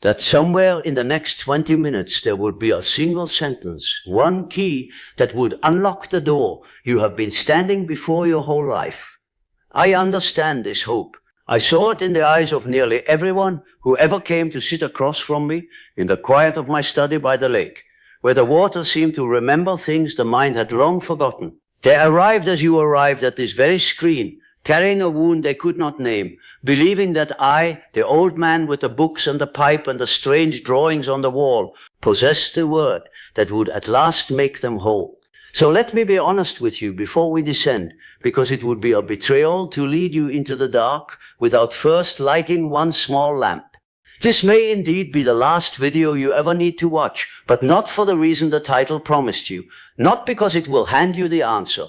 that somewhere in the next 20 minutes there would be a single sentence, one key that would unlock the door you have been standing before your whole life. I understand this hope. I saw it in the eyes of nearly everyone who ever came to sit across from me in the quiet of my study by the lake, where the water seemed to remember things the mind had long forgotten. They arrived as you arrived at this very screen, carrying a wound they could not name, believing that I, the old man with the books and the pipe and the strange drawings on the wall, possessed the word that would at last make them whole. So let me be honest with you before we descend, because it would be a betrayal to lead you into the dark without first lighting one small lamp. This may indeed be the last video you ever need to watch, but not for the reason the title promised you, not because it will hand you the answer,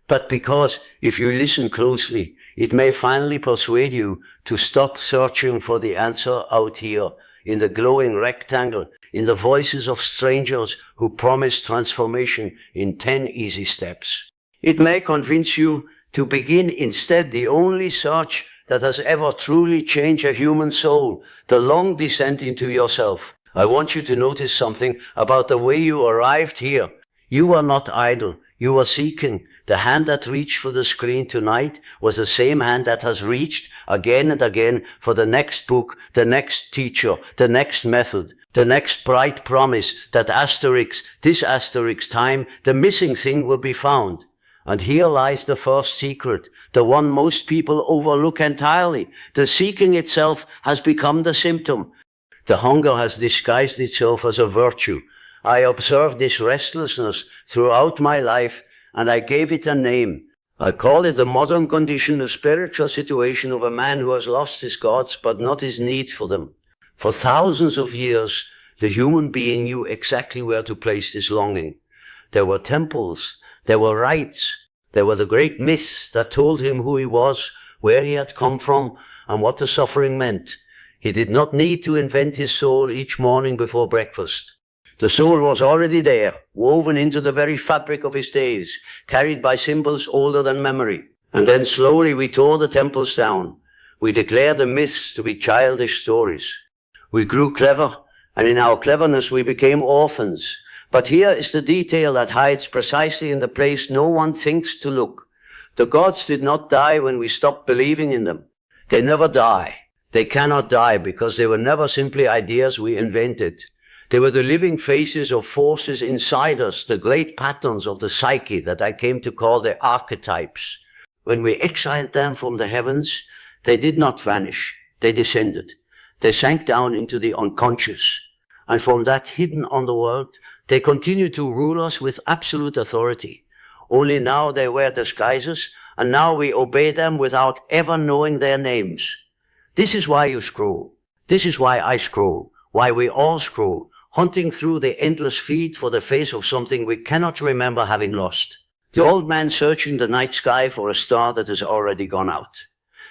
but because, if you listen closely, it may finally persuade you to stop searching for the answer out here, in the glowing rectangle, in the voices of strangers who promise transformation in 10 easy steps. It may convince you to begin instead the only search that has ever truly changed a human soul, the long descent into yourself. I want you to notice something about the way you arrived here. You are not idle. You are seeking. The hand that reached for the screen tonight was the same hand that has reached again and again for the next book, the next teacher, the next method, the next bright promise that this asterisk time, the missing thing will be found. And here lies the first secret, the one most people overlook entirely. The seeking itself has become the symptom. The hunger has disguised itself as a virtue. I observed this restlessness throughout my life, and I gave it a name. I call it the modern condition, the spiritual situation of a man who has lost his gods but not his need for them. For thousands of years, the human being knew exactly where to place this longing. There were temples, there were rites, there were the great myths that told him who he was, where he had come from, and what the suffering meant. He did not need to invent his soul each morning before breakfast. The soul was already there, woven into the very fabric of his days, carried by symbols older than memory. And then slowly we tore the temples down. We declared the myths to be childish stories. We grew clever, and in our cleverness we became orphans. But here is the detail that hides precisely in the place no one thinks to look. The gods did not die when we stopped believing in them. They never die. They cannot die because they were never simply ideas we invented. They were the living faces of forces inside us, the great patterns of the psyche that I came to call the archetypes. When we exiled them from the heavens, they did not vanish. They descended. They sank down into the unconscious. And from that hidden underworld, they continue to rule us with absolute authority. Only now they wear disguises, and now we obey them without ever knowing their names. This is why you scroll. This is why I scroll, why we all scroll, hunting through the endless feed for the face of something we cannot remember having lost. The old man searching the night sky for a star that has already gone out.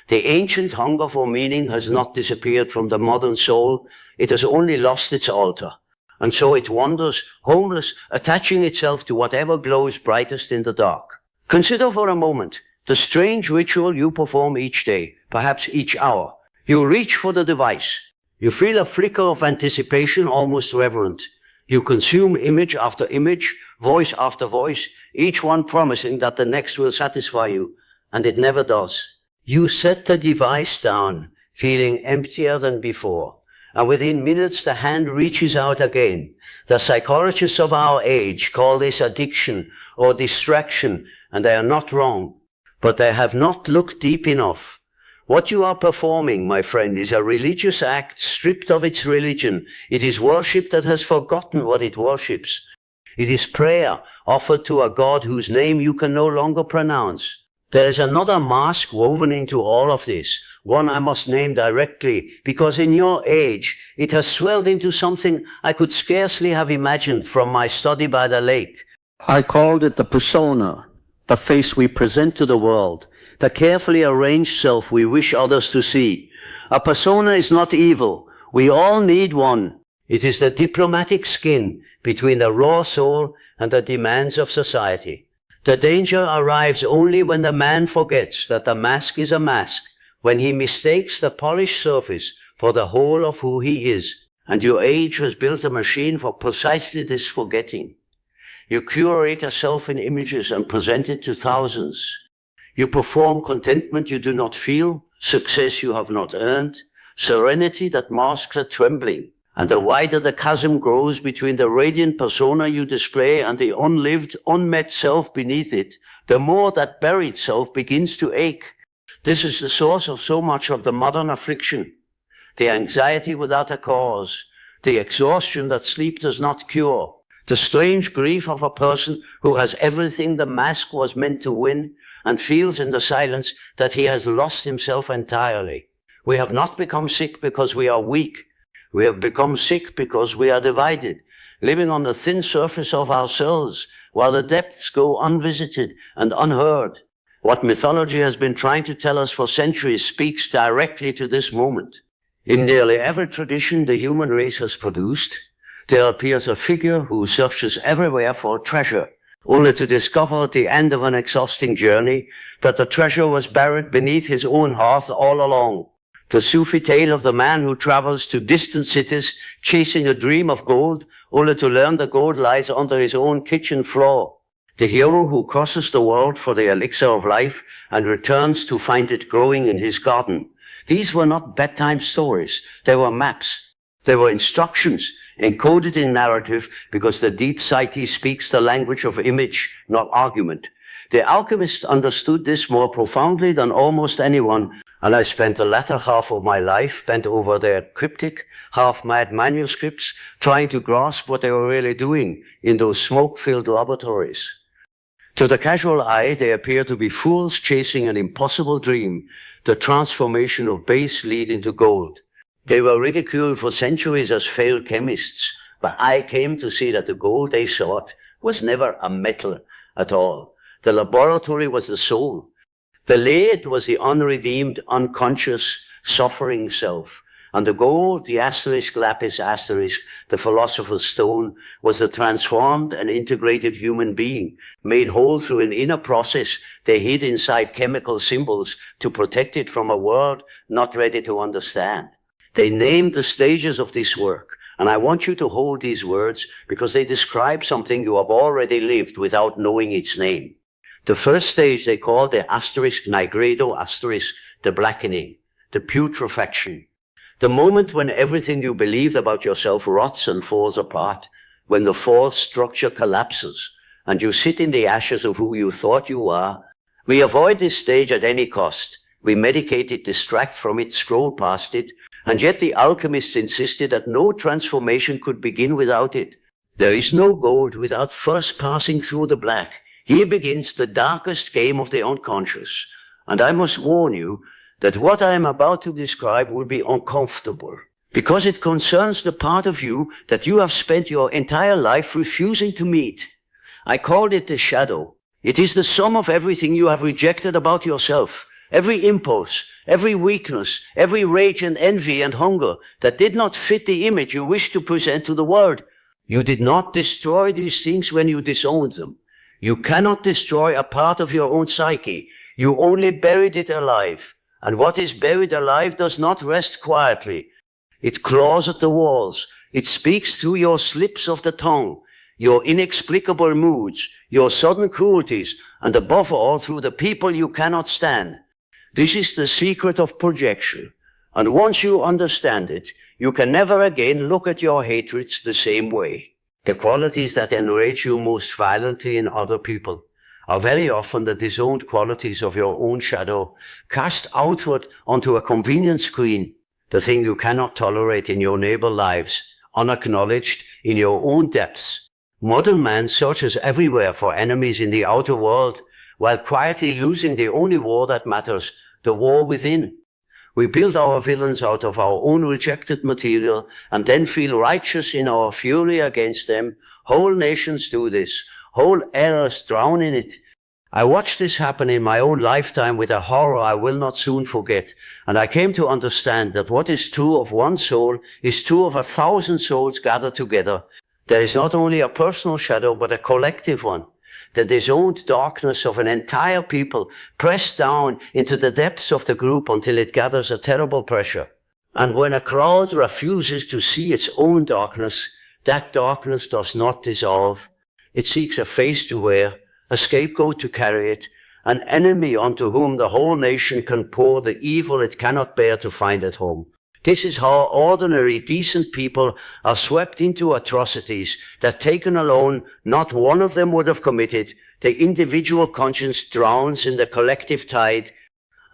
The ancient hunger for meaning has not disappeared from the modern soul. It has only lost its altar. And so it wanders, homeless, attaching itself to whatever glows brightest in the dark. Consider for a moment the strange ritual you perform each day, perhaps each hour. You reach for the device. You feel a flicker of anticipation, almost reverent. You consume image after image, voice after voice, each one promising that the next will satisfy you, and it never does. You set the device down, feeling emptier than before, and within minutes the hand reaches out again. The psychologists of our age call this addiction or distraction, and they are not wrong, but they have not looked deep enough. What you are performing, my friend, is a religious act stripped of its religion. It is worship that has forgotten what it worships. It is prayer offered to a God whose name you can no longer pronounce. There is another mask woven into all of this, one I must name directly, because in your age it has swelled into something I could scarcely have imagined from my study by the lake. I called it the persona, the face we present to the world, the carefully arranged self we wish others to see. A persona is not evil. We all need one. It is the diplomatic skin between the raw soul and the demands of society. The danger arrives only when the man forgets that the mask is a mask, when he mistakes the polished surface for the whole of who he is. And your age has built a machine for precisely this forgetting. You curate yourself in images and present it to thousands. You perform contentment you do not feel, success you have not earned, serenity that masks a trembling. And the wider the chasm grows between the radiant persona you display and the unlived, unmet self beneath it, the more that buried self begins to ache. This is the source of so much of the modern affliction. The anxiety without a cause, the exhaustion that sleep does not cure, the strange grief of a person who has everything the mask was meant to win and feels in the silence that he has lost himself entirely. We have not become sick because we are weak. We have become sick because we are divided, living on the thin surface of ourselves, while the depths go unvisited and unheard. What mythology has been trying to tell us for centuries speaks directly to this moment. In nearly every tradition the human race has produced, there appears a figure who searches everywhere for treasure, only to discover at the end of an exhausting journey that the treasure was buried beneath his own hearth all along. The Sufi tale of the man who travels to distant cities chasing a dream of gold, only to learn the gold lies under his own kitchen floor. The hero who crosses the world for the elixir of life and returns to find it growing in his garden. These were not bedtime stories. They were maps. They were instructions encoded in narrative because the deep psyche speaks the language of image, not argument. The alchemists understood this more profoundly than almost anyone, and I spent the latter half of my life bent over their cryptic, half-mad manuscripts, trying to grasp what they were really doing in those smoke-filled laboratories. To the casual eye, they appear to be fools chasing an impossible dream, the transformation of base lead into gold. They were ridiculed for centuries as failed chemists, but I came to see that the gold they sought was never a metal at all. The laboratory was the soul. The lead was the unredeemed, unconscious, suffering self. And the gold, the asterisk, lapis asterisk, the philosopher's stone, was the transformed and integrated human being, made whole through an inner process they hid inside chemical symbols to protect it from a world not ready to understand. They named the stages of this work, and I want you to hold these words because they describe something you have already lived without knowing its name. The first stage they call the asterisk nigredo asterisk, the blackening, the putrefaction. The moment when everything you believed about yourself rots and falls apart, when the false structure collapses, and you sit in the ashes of who you thought you are. We avoid this stage at any cost. We medicate it, distract from it, scroll past it, and yet the alchemists insisted that no transformation could begin without it. There is no gold without first passing through the black. Here begins the darkest game of the unconscious. And I must warn you that what I am about to describe will be uncomfortable, because it concerns the part of you that you have spent your entire life refusing to meet. I called it the shadow. It is the sum of everything you have rejected about yourself, every impulse, every weakness, every rage and envy and hunger that did not fit the image you wished to present to the world. You did not destroy these things when you disowned them. You cannot destroy a part of your own psyche. You only buried it alive. And what is buried alive does not rest quietly. It claws at the walls. It speaks through your slips of the tongue, your inexplicable moods, your sudden cruelties, and above all through the people you cannot stand. This is the secret of projection. And once you understand it, you can never again look at your hatreds the same way. The qualities that enrage you most violently in other people are very often the disowned qualities of your own shadow, cast outward onto a convenient screen, the thing you cannot tolerate in your neighbor lives, unacknowledged in your own depths. Modern man searches everywhere for enemies in the outer world, while quietly losing the only war that matters, the war within. We build our villains out of our own rejected material and then feel righteous in our fury against them. Whole nations do this. Whole eras drown in it. I watched this happen in my own lifetime with a horror I will not soon forget, and I came to understand that what is true of one soul is true of 1,000 souls gathered together. There is not only a personal shadow, but a collective one. The disowned darkness of an entire people pressed down into the depths of the group until it gathers a terrible pressure. And when a crowd refuses to see its own darkness, that darkness does not dissolve. It seeks a face to wear, a scapegoat to carry it, an enemy onto whom the whole nation can pour the evil it cannot bear to find at home. This is how ordinary, decent people are swept into atrocities that, taken alone, not one of them would have committed. The individual conscience drowns in the collective tide.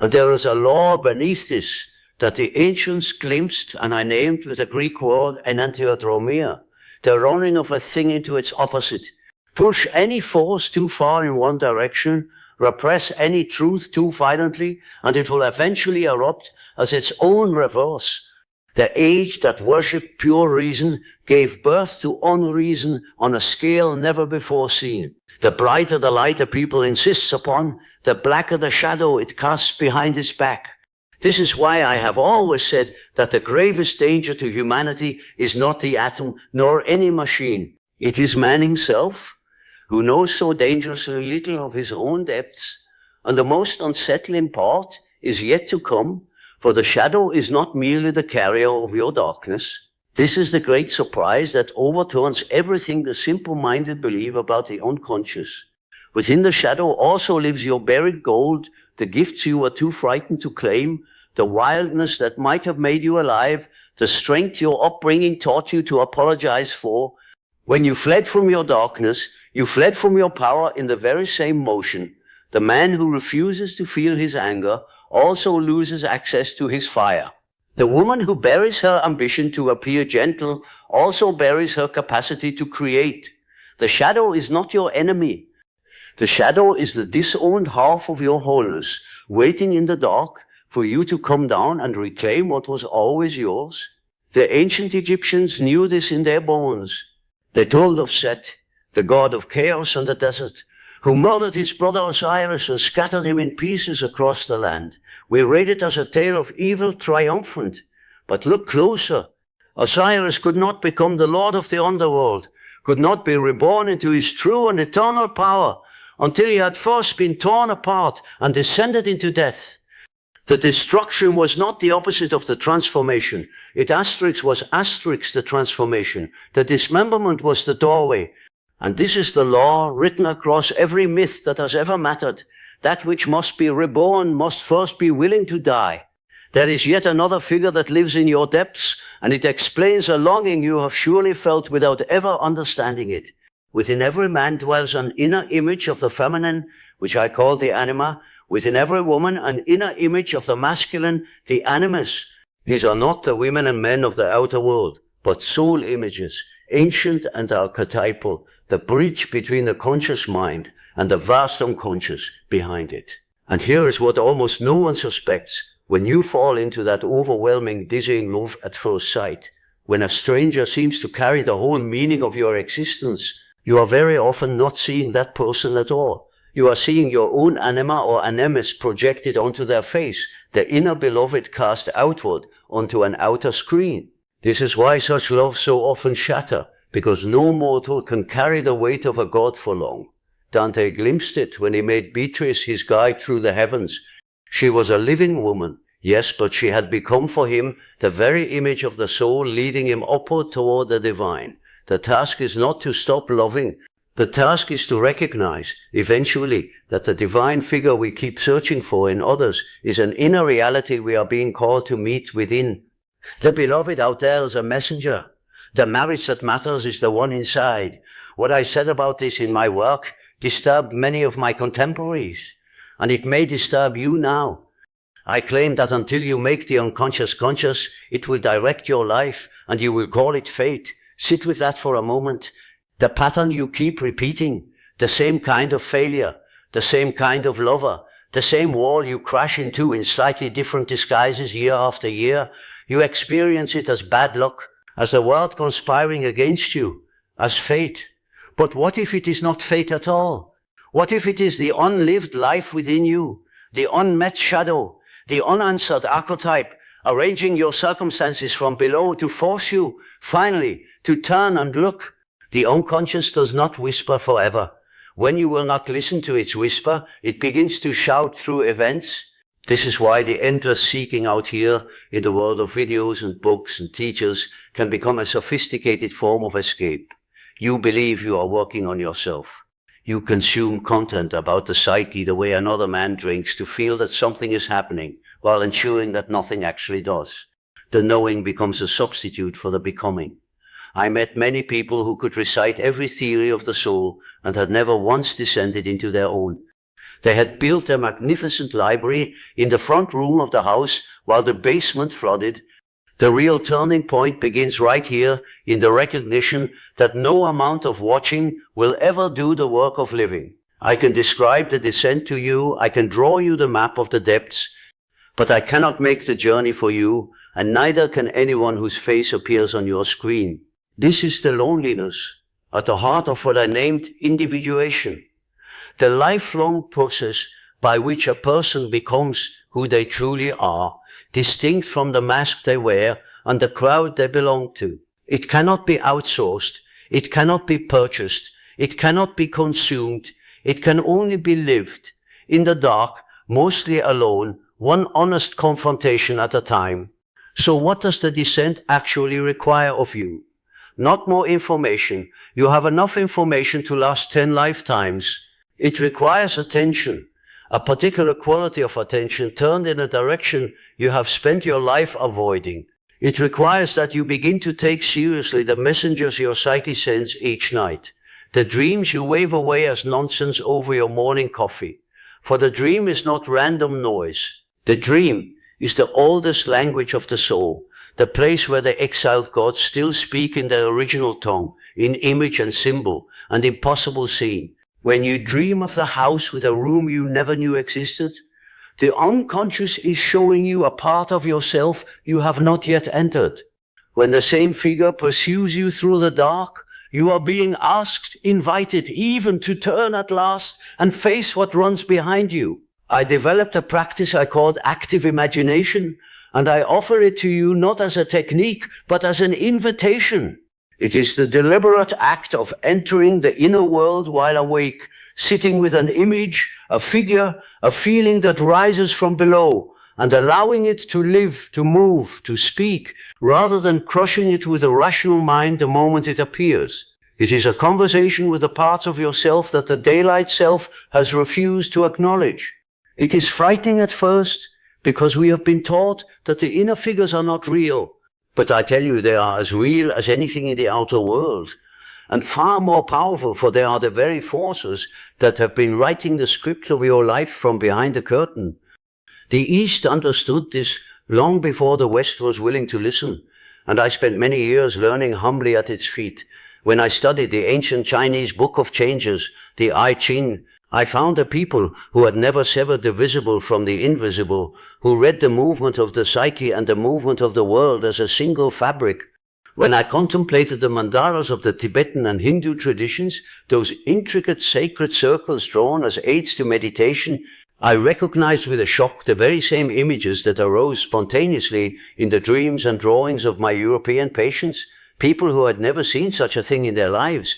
And there is a law beneath this that the ancients glimpsed, and I named with a Greek word, enantiodromia, the running of a thing into its opposite. Push any force too far in one direction, repress any truth too violently, and it will eventually erupt as its own reverse. The age that worshipped pure reason gave birth to unreason on a scale never before seen. The brighter the light a people insists upon, the blacker the shadow it casts behind its back. This is why I have always said that the gravest danger to humanity is not the atom nor any machine. It is man himself, who knows so dangerously little of his own depths, and the most unsettling part is yet to come, for the shadow is not merely the carrier of your darkness. This is the great surprise that overturns everything the simple-minded believe about the unconscious. Within the shadow also lives your buried gold, the gifts you were too frightened to claim, the wildness that might have made you alive, the strength your upbringing taught you to apologize for. When you fled from your darkness, you fled from your power in the very same motion. The man who refuses to feel his anger also loses access to his fire. The woman who buries her ambition to appear gentle also buries her capacity to create. The shadow is not your enemy. The shadow is the disowned half of your wholeness, waiting in the dark for you to come down and reclaim what was always yours. The ancient Egyptians knew this in their bones. They told of Set, the god of chaos and the desert, who murdered his brother Osiris and scattered him in pieces across the land. We read it as a tale of evil triumphant. But look closer. Osiris could not become the lord of the underworld, could not be reborn into his true and eternal power, until he had first been torn apart and descended into death. The destruction was not the opposite of the transformation. It was the transformation. The dismemberment was the doorway. And this is the law written across every myth that has ever mattered. That which must be reborn must first be willing to die. There is yet another figure that lives in your depths, and it explains a longing you have surely felt without ever understanding it. Within every man dwells an inner image of the feminine, which I call the anima. Within every woman, an inner image of the masculine, the animus. These are not the women and men of the outer world, but soul images, ancient and archetypal, the bridge between the conscious mind and the vast unconscious behind it. And here is what almost no one suspects. When you fall into that overwhelming, dizzying love at first sight, when a stranger seems to carry the whole meaning of your existence, you are very often not seeing that person at all. You are seeing your own anima or animus projected onto their face, the inner beloved cast outward onto an outer screen. This is why such loves so often shatter, because no mortal can carry the weight of a god for long. Dante glimpsed it when he made Beatrice his guide through the heavens. She was a living woman, yes, but she had become for him the very image of the soul, leading him upward toward the divine. The task is not to stop loving. The task is to recognize, eventually, that the divine figure we keep searching for in others is an inner reality we are being called to meet within. The beloved out there is a messenger. The marriage that matters is the one inside. What I said about this in my work disturbed many of my contemporaries, and it may disturb you now. I claim that until you make the unconscious conscious, it will direct your life, and you will call it fate. Sit with that for a moment. The pattern you keep repeating, the same kind of failure, the same kind of lover, the same wall you crash into in slightly different disguises year after year, you experience it as bad luck, as the world conspiring against you, as fate. But what if it is not fate at all? What if it is the unlived life within you, the unmet shadow, the unanswered archetype, arranging your circumstances from below to force you, finally, to turn and look? The unconscious does not whisper forever. When you will not listen to its whisper, it begins to shout through events. This is why the endless seeking out here in the world of videos and books and teachers can become a sophisticated form of escape. You believe you are working on yourself. You consume content about the psyche the way another man drinks to feel that something is happening, while ensuring that nothing actually does. The knowing becomes a substitute for the becoming. I met many people who could recite every theory of the soul and had never once descended into their own. They had built a magnificent library in the front room of the house while the basement flooded. The real turning point begins right here in the recognition that no amount of watching will ever do the work of living. I can describe the descent to you, I can draw you the map of the depths, but I cannot make the journey for you, and neither can anyone whose face appears on your screen. This is the loneliness at the heart of what I named individuation. The lifelong process by which a person becomes who they truly are, distinct from the mask they wear and the crowd they belong to. It cannot be outsourced, it cannot be purchased, it cannot be consumed, it can only be lived, in the dark, mostly alone, one honest confrontation at a time. So what does the descent actually require of you? Not more information. You have enough information to last 10 lifetimes. It requires attention, a particular quality of attention turned in a direction you have spent your life avoiding. It requires that you begin to take seriously the messengers your psyche sends each night, the dreams you wave away as nonsense over your morning coffee. For the dream is not random noise. The dream is the oldest language of the soul, the place where the exiled gods still speak in their original tongue, in image and symbol, and impossible scene. When you dream of the house with a room you never knew existed, the unconscious is showing you a part of yourself you have not yet entered. When the same figure pursues you through the dark, you are being asked, invited, even to turn at last and face what runs behind you. I developed a practice I called active imagination, and I offer it to you not as a technique, but as an invitation. It is the deliberate act of entering the inner world while awake, sitting with an image, a figure, a feeling that rises from below, and allowing it to live, to move, to speak, rather than crushing it with a rational mind the moment it appears. It is a conversation with the parts of yourself that the daylight self has refused to acknowledge. It is frightening at first, because we have been taught that the inner figures are not real. But I tell you, they are as real as anything in the outer world, and far more powerful, for they are the very forces that have been writing the script of your life from behind the curtain. The East understood this long before the West was willing to listen, and I spent many years learning humbly at its feet. When I studied the ancient Chinese Book of Changes, the I Ching, I found a people who had never severed the visible from the invisible, who read the movement of the psyche and the movement of the world as a single fabric. When I contemplated the mandalas of the Tibetan and Hindu traditions, those intricate sacred circles drawn as aids to meditation, I recognized with a shock the very same images that arose spontaneously in the dreams and drawings of my European patients, people who had never seen such a thing in their lives.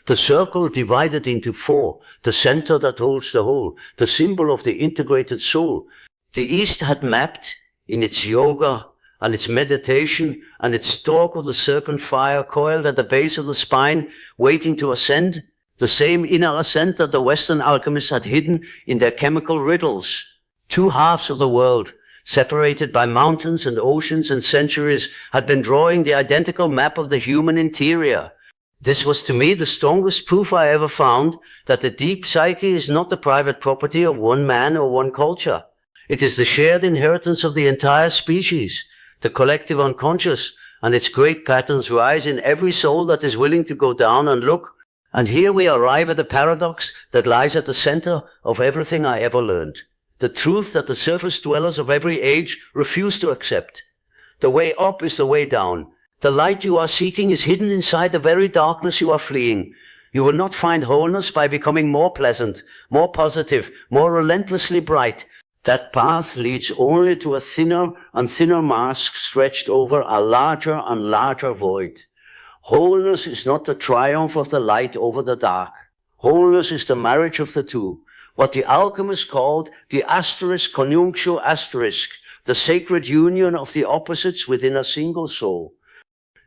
The circle divided into four, the center that holds the whole, the symbol of the integrated soul. The East had mapped, in its yoga and its meditation and its stalk of the serpent fire coiled at the base of the spine, waiting to ascend, the same inner ascent that the Western alchemists had hidden in their chemical riddles. Two halves of the world, separated by mountains and oceans and centuries, had been drawing the identical map of the human interior. This was to me the strongest proof I ever found that the deep psyche is not the private property of one man or one culture. It is the shared inheritance of the entire species, the collective unconscious, and its great patterns rise in every soul that is willing to go down and look. And here we arrive at the paradox that lies at the center of everything I ever learned. The truth that the surface dwellers of every age refuse to accept. The way up is the way down. The light you are seeking is hidden inside the very darkness you are fleeing. You will not find wholeness by becoming more pleasant, more positive, more relentlessly bright. That path leads only to a thinner and thinner mask stretched over a larger and larger void. Wholeness is not the triumph of the light over the dark. Wholeness is the marriage of the two. what the alchemists called the asterisk conjunctio asterisk, the sacred union of the opposites within a single soul.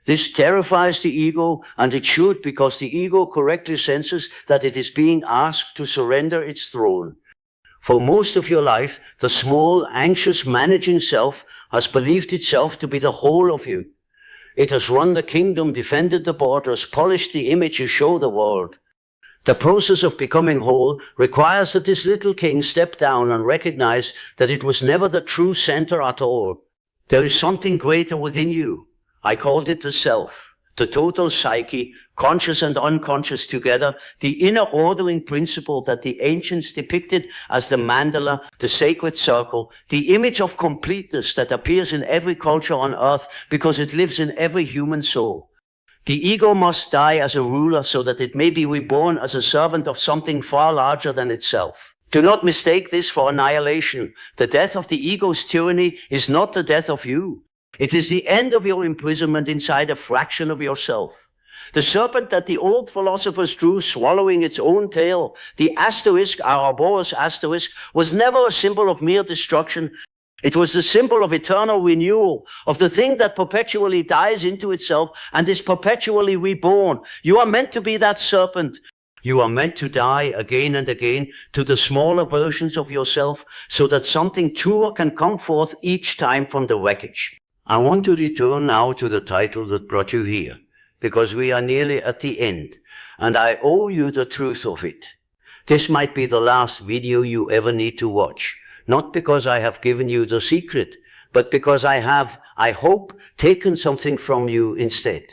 This terrifies the ego, and it should, because the ego correctly senses that it is being asked to surrender its throne. For most of your life, the small, anxious, managing self has believed itself to be the whole of you. It has run the kingdom, defended the borders, polished the image you show the world. The process of becoming whole requires that this little king step down and recognize that it was never the true center at all. There is something greater within you. I called it the self, the total psyche, conscious and unconscious together, the inner ordering principle that the ancients depicted as the mandala, the sacred circle, the image of completeness that appears in every culture on earth because it lives in every human soul. The ego must die as a ruler so that it may be reborn as a servant of something far larger than itself. Do not mistake this for annihilation. The death of the ego's tyranny is not the death of you. It is the end of your imprisonment inside a fraction of yourself. The serpent that the old philosophers drew swallowing its own tail, the asterisk, Ouroboros asterisk, was never a symbol of mere destruction. It was the symbol of eternal renewal, of the thing that perpetually dies into itself and is perpetually reborn. You are meant to be that serpent. You are meant to die again and again to the smaller versions of yourself so that something truer can come forth each time from the wreckage. I want to return now to the title that brought you here, because we are nearly at the end, and I owe you the truth of it. This might be the last video you ever need to watch. Not because I have given you the secret, but because I have, I hope, taken something from you instead.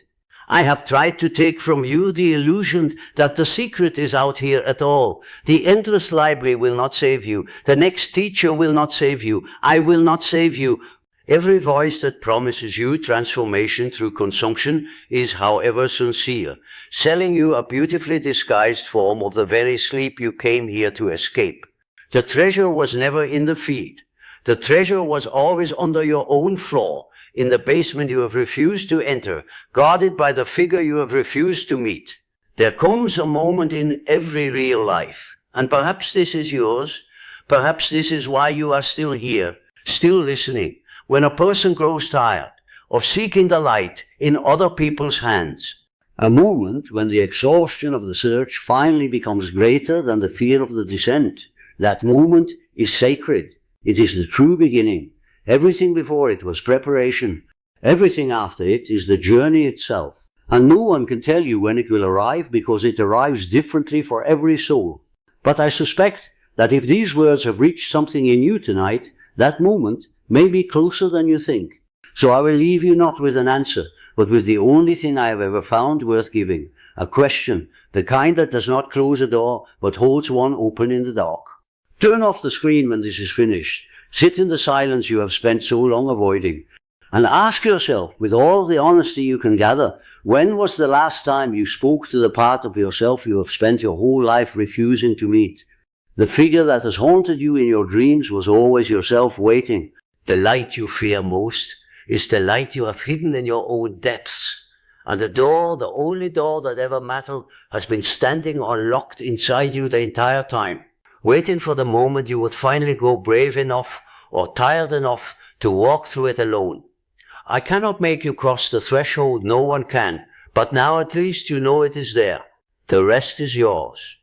I have tried to take from you the illusion that the secret is out here at all. The endless library will not save you. The next teacher will not save you. I will not save you. Every voice that promises you transformation through consumption is, however, sincere, selling you a beautifully disguised form of the very sleep you came here to escape. The treasure was never in the feed. The treasure was always under your own floor, in the basement you have refused to enter, guarded by the figure you have refused to meet. There comes a moment in every real life, and perhaps this is yours, perhaps this is why you are still here, still listening, when a person grows tired of seeking the light in other people's hands. A moment when the exhaustion of the search finally becomes greater than the fear of the descent. That moment is sacred. It is the true beginning. Everything before it was preparation. Everything after it is the journey itself. And no one can tell you when it will arrive because it arrives differently for every soul. But I suspect that if these words have reached something in you tonight, that moment may be closer than you think. So I will leave you not with an answer, but with the only thing I have ever found worth giving. A question, the kind that does not close a door, but holds one open in the dark. Turn off the screen when this is finished. Sit in the silence you have spent so long avoiding. And ask yourself, with all the honesty you can gather, when was the last time you spoke to the part of yourself you have spent your whole life refusing to meet? The figure that has haunted you in your dreams was always yourself waiting. The light you fear most is the light you have hidden in your own depths. And the door, the only door that ever mattered, has been standing unlocked inside you the entire time, waiting for the moment you would finally grow brave enough or tired enough to walk through it alone. I cannot make you cross the threshold, no one can, but now at least you know it is there. The rest is yours.